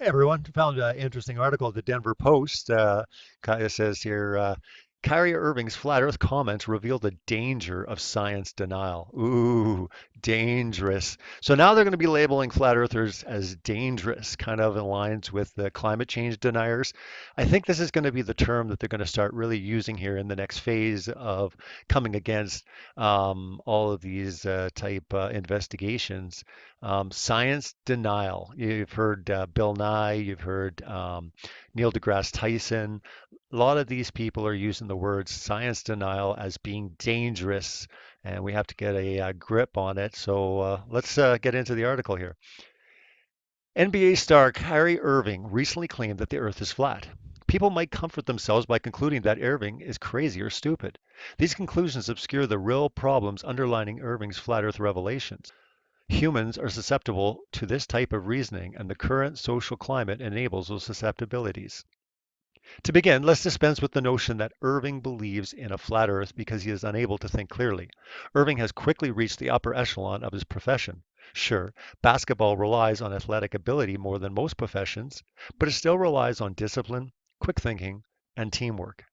Everyone. Found an interesting article at the Denver Post. It says here, Kyrie Irving's flat Earth comments reveal the danger of science denial. Ooh, dangerous. So now they're going to be labeling flat earthers as dangerous, kind of aligns with the climate change deniers. I think this is going to be the term that they're going to start really using here in the next phase of coming against all of these type investigations. Science denial. You've heard Bill Nye, you've heard Neil deGrasse Tyson. A lot of these people are using the word science denial as being dangerous, and we have to get a grip on it. So let's get into the article here. NBA star Kyrie Irving recently claimed that the Earth is flat. People might comfort themselves by concluding that Irving is crazy or stupid. These conclusions obscure the real problems underlining Irving's flat Earth revelations. Humans are susceptible to this type of reasoning, and the current social climate enables those susceptibilities. To begin, let's dispense with the notion that Irving believes in a flat earth because he is unable to think clearly. Irving has quickly reached the upper echelon of his profession. Sure, basketball relies on athletic ability more than most professions, but it still relies on discipline, quick thinking, and teamwork.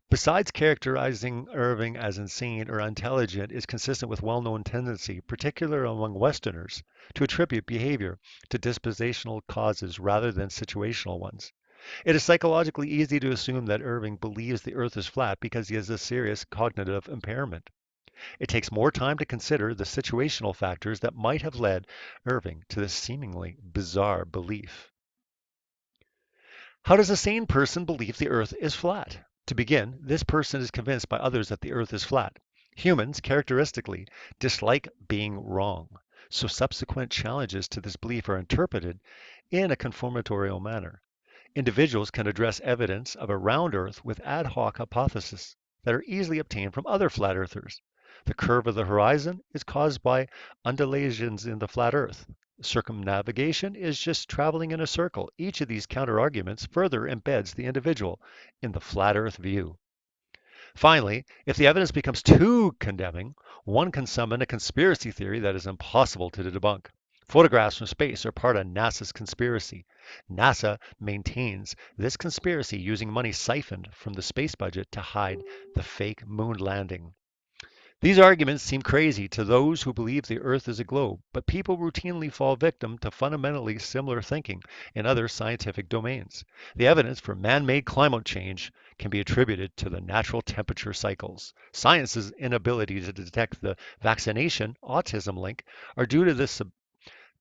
Besides characterizing Irving as insane or unintelligent is consistent with well-known tendency, particularly among Westerners, to attribute behavior to dispositional causes rather than situational ones. It is psychologically easy to assume that Irving believes the earth is flat because he has a serious cognitive impairment. It takes more time to consider the situational factors that might have led Irving to this seemingly bizarre belief. How does a sane person believe the earth is flat? To begin, this person is convinced by others that the earth is flat. Humans, characteristically, dislike being wrong, so subsequent challenges to this belief are interpreted in a conformatorial manner. Individuals can address evidence of a round earth with ad hoc hypotheses that are easily obtained from other flat earthers. The curve of the horizon is caused by undulations in the flat earth. Circumnavigation is just traveling in a circle. Each of these counterarguments further embeds the individual in the flat earth view. Finally, if the evidence becomes too condemning, one can summon a conspiracy theory that is impossible to debunk. Photographs from space are part of NASA's conspiracy. NASA maintains this conspiracy using money siphoned from the space budget to hide the fake moon landing. These arguments seem crazy to those who believe the Earth is a globe, but people routinely fall victim to fundamentally similar thinking in other scientific domains. The evidence for man-made climate change can be attributed to the natural temperature cycles. Science's inability to detect the vaccination autism link are due to this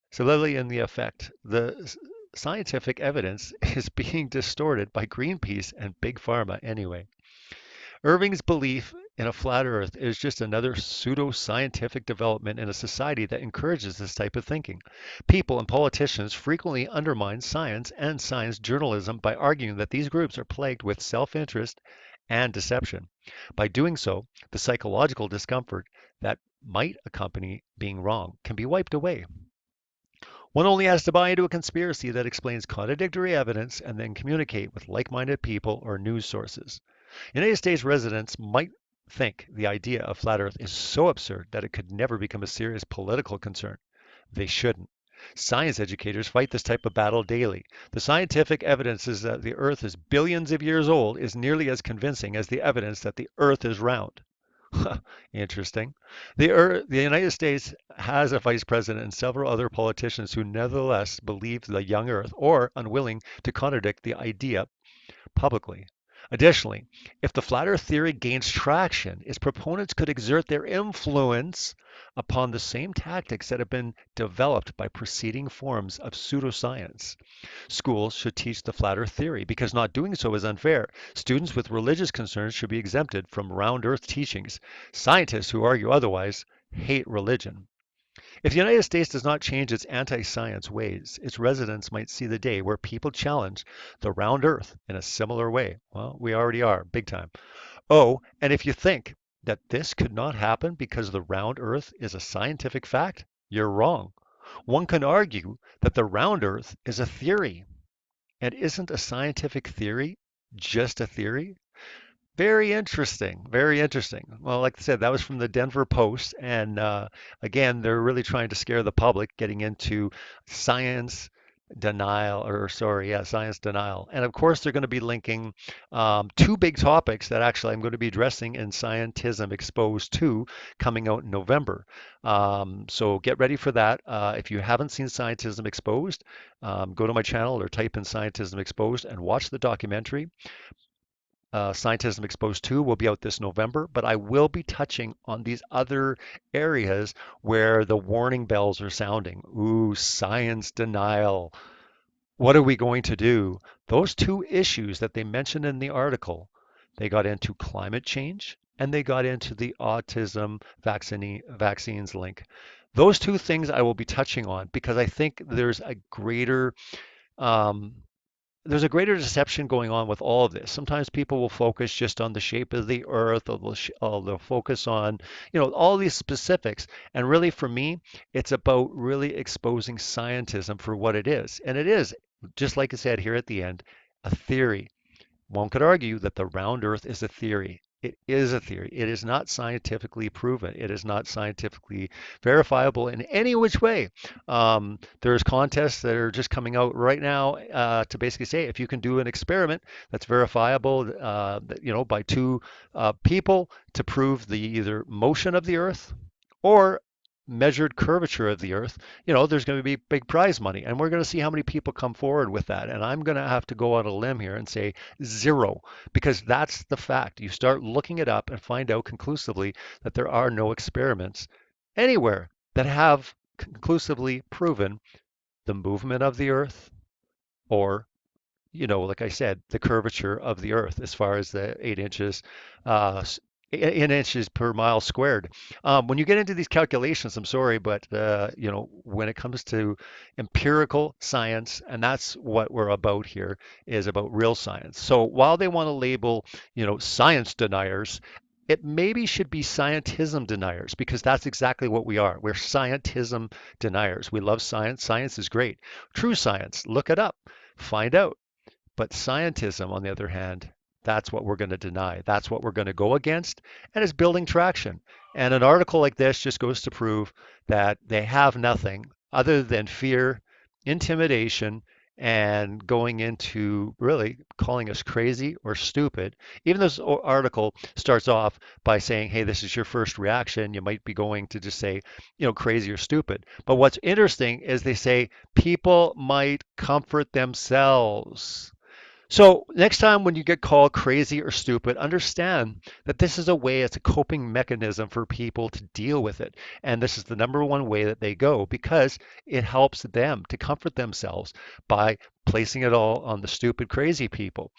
stability in the effect. The scientific evidence is being distorted by Greenpeace and Big Pharma anyway. Irving's belief in a flat earth is just another pseudo-scientific development in a society that encourages this type of thinking. People and politicians frequently undermine science and science journalism by arguing that these groups are plagued with self-interest and deception. By doing so, the psychological discomfort that might accompany being wrong can be wiped away. One only has to buy into a conspiracy that explains contradictory evidence and then communicate with like-minded people or news sources. United States residents might think the idea of flat Earth is so absurd that it could never become a serious political concern. They shouldn't. Science educators fight this type of battle daily. The scientific evidence is that the Earth is billions of years old is nearly as convincing as the evidence that the Earth is round. Interesting. The United States has a vice president and several other politicians who nevertheless believe the young Earth or unwilling to contradict the idea publicly. Additionally, if the flat earth theory gains traction, its proponents could exert their influence upon the same tactics that have been developed by preceding forms of pseudoscience. Schools should teach the flat earth theory because not doing so is unfair. Students with religious concerns should be exempted from round earth teachings. Scientists who argue otherwise hate religion. If the United States does not change its anti-science ways, its residents might see the day where people challenge the round earth in a similar way. Well, we already are, big time. Oh, and if you think that this could not happen because the round earth is a scientific fact, you're wrong. One can argue that the round earth is a theory. And isn't a scientific theory just a theory? Very interesting. Very interesting. Well, like I said, that was from the Denver Post. And again, they're really trying to scare the public getting into science denial, or sorry, yeah, science denial. And of course, they're going to be linking two big topics that actually I'm going to be addressing in Scientism Exposed 2 coming out in November. So get ready for that. If you haven't seen Scientism Exposed, go to my channel or type in Scientism Exposed and watch the documentary. Scientism Exposed 2 will be out this November, but I will be touching on these other areas where the warning bells are sounding. Ooh, science denial. What are we going to do? Those two issues that they mentioned in the article, they got into climate change and they got into the autism vaccines link. Those two things I will be touching on because I think um, there's a greater deception going on with all of this. Sometimes people will focus just on the shape of the earth, or they'll focus on, all these specifics. And really, for me, it's about really exposing scientism for what it is. And it is, just like I said here at the end, a theory. One could argue that the round earth is a theory. It is a theory. It is not scientifically proven. It is not scientifically verifiable in any which way. There's contests that are just coming out right now to basically say if you can do an experiment that's verifiable, by two people to prove the either motion of the earth or measured curvature of the earth, there's going to be big prize money. And we're going to see how many people come forward with that. And I'm going to have to go on a limb here and say zero, because that's the fact. You start looking it up and find out conclusively that there are no experiments anywhere that have conclusively proven the movement of the earth or like I said, the curvature of the Earth as far as the 8 inches, in inches per mile squared. When you get into these calculations, I'm sorry, but when it comes to empirical science, and that's what we're about here, is about real science. So while they want to label, science deniers, it maybe should be scientism deniers because that's exactly what we are. We're scientism deniers. We love science. Science is great. True science, look it up, find out. But scientism, on the other hand, that's what we're going to deny. That's what we're going to go against, and it's building traction. And an article like this just goes to prove that they have nothing other than fear, intimidation, and going into really calling us crazy or stupid. Even this article starts off by saying, hey, this is your first reaction. You might be going to just say, crazy or stupid. But what's interesting is they say people might comfort themselves. So next time when you get called crazy or stupid, understand that this is a way, it's a coping mechanism for people to deal with it. And this is the number one way that they go because it helps them to comfort themselves by placing it all on the stupid, crazy people.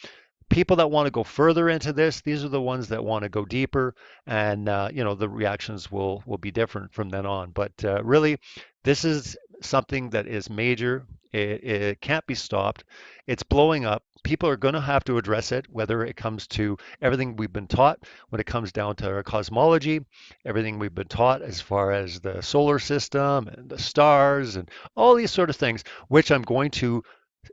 People that want to go further into this, these are the ones that want to go deeper, and the reactions will be different from then on. But really, this is something that is major. It can't be stopped. It's blowing up. People are going to have to address it, whether it comes to everything we've been taught, when it comes down to our cosmology, everything we've been taught as far as the solar system and the stars and all these sort of things, which I'm going to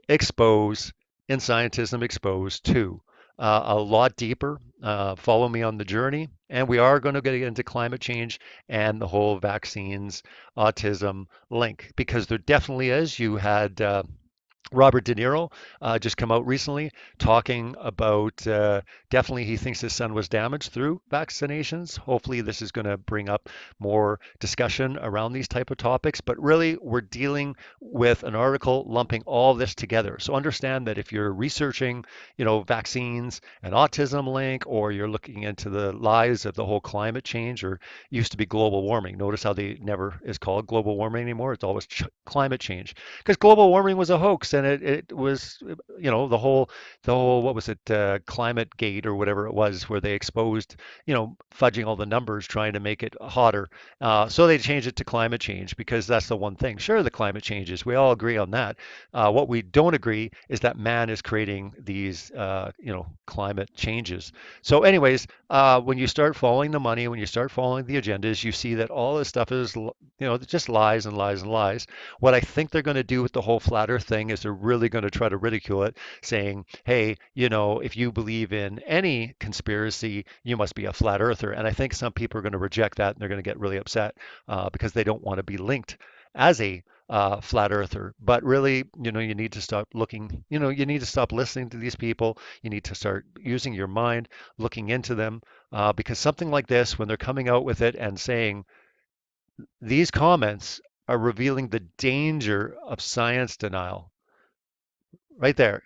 expose in Scientism Exposed too. A lot deeper. Follow me on the journey. And we are going to get into climate change and the whole vaccines, autism link, because there definitely is. You had Robert De Niro just come out recently talking about definitely he thinks his son was damaged through vaccinations. Hopefully this is going to bring up more discussion around these type of topics, but really we're dealing with an article lumping all this together. So understand that if you're researching, vaccines and autism link, or you're looking into the lies of the whole climate change, or used to be global warming. Notice how they never is called global warming anymore. It's always climate change because global warming was a hoax, and it was, the whole what was it, climate gate or whatever it was, where they exposed, fudging all the numbers trying to make it hotter. So they changed it to climate change because that's the one thing. Sure, the climate changes. We all agree on that. What we don't agree is that man is creating these, climate changes. So, anyways, when you start following the money, when you start following the agendas, you see that all this stuff is, just lies and lies and lies. What I think they're going to do with the whole flat earth thing is they're really going to try to ridicule it, saying, hey, if you believe in any conspiracy, you must be a flat earther. And I think some people are going to reject that and they're going to get really upset because they don't want to be linked as a flat earther. But really, you need to stop looking, you need to stop listening to these people. You need to start using your mind, looking into them, because something like this, when they're coming out with it and saying these comments are revealing the danger of science denial, right there.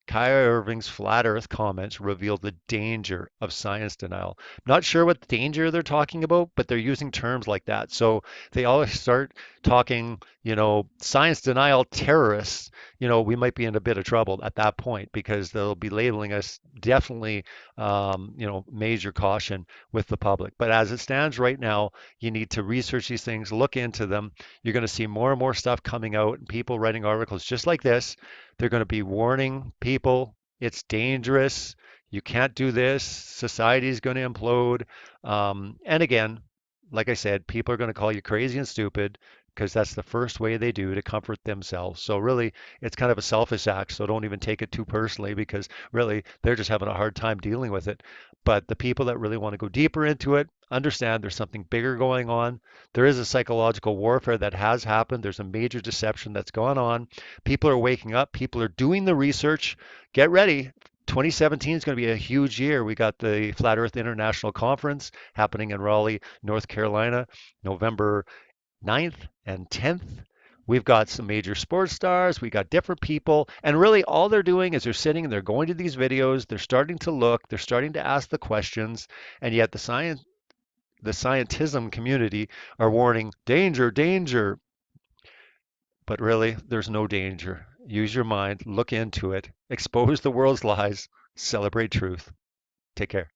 Kyrie Irving's flat earth comments reveal the danger of science denial. Not sure what danger they're talking about, but they're using terms like that. So they always start talking, science denial terrorists. We might be in a bit of trouble at that point because they'll be labeling us definitely, major caution with the public. But as it stands right now, you need to research these things, look into them. You're going to see more and more stuff coming out and people writing articles just like this. They're going to be warning people it's dangerous. You can't do this. Society is going to implode. And again, like I said, people are going to call you crazy and stupid because that's the first way they do to comfort themselves. So really, it's kind of a selfish act. So don't even take it too personally because really they're just having a hard time dealing with it. But the people that really want to go deeper into it understand there's something bigger going on. There is a psychological warfare that has happened. There's a major deception that's gone on. People are waking up. People are doing the research. Get ready. 2017 is going to be a huge year. We got the Flat Earth International Conference happening in Raleigh, North Carolina, November 9th and 10th. We've got some major sports stars. We got different people. And really, all they're doing is they're sitting and they're going to these videos. They're starting to look. They're starting to ask the questions. And yet, the scientism community are warning danger, danger. But really, there's no danger. Use your mind, look into it, expose the world's lies, celebrate truth. Take care.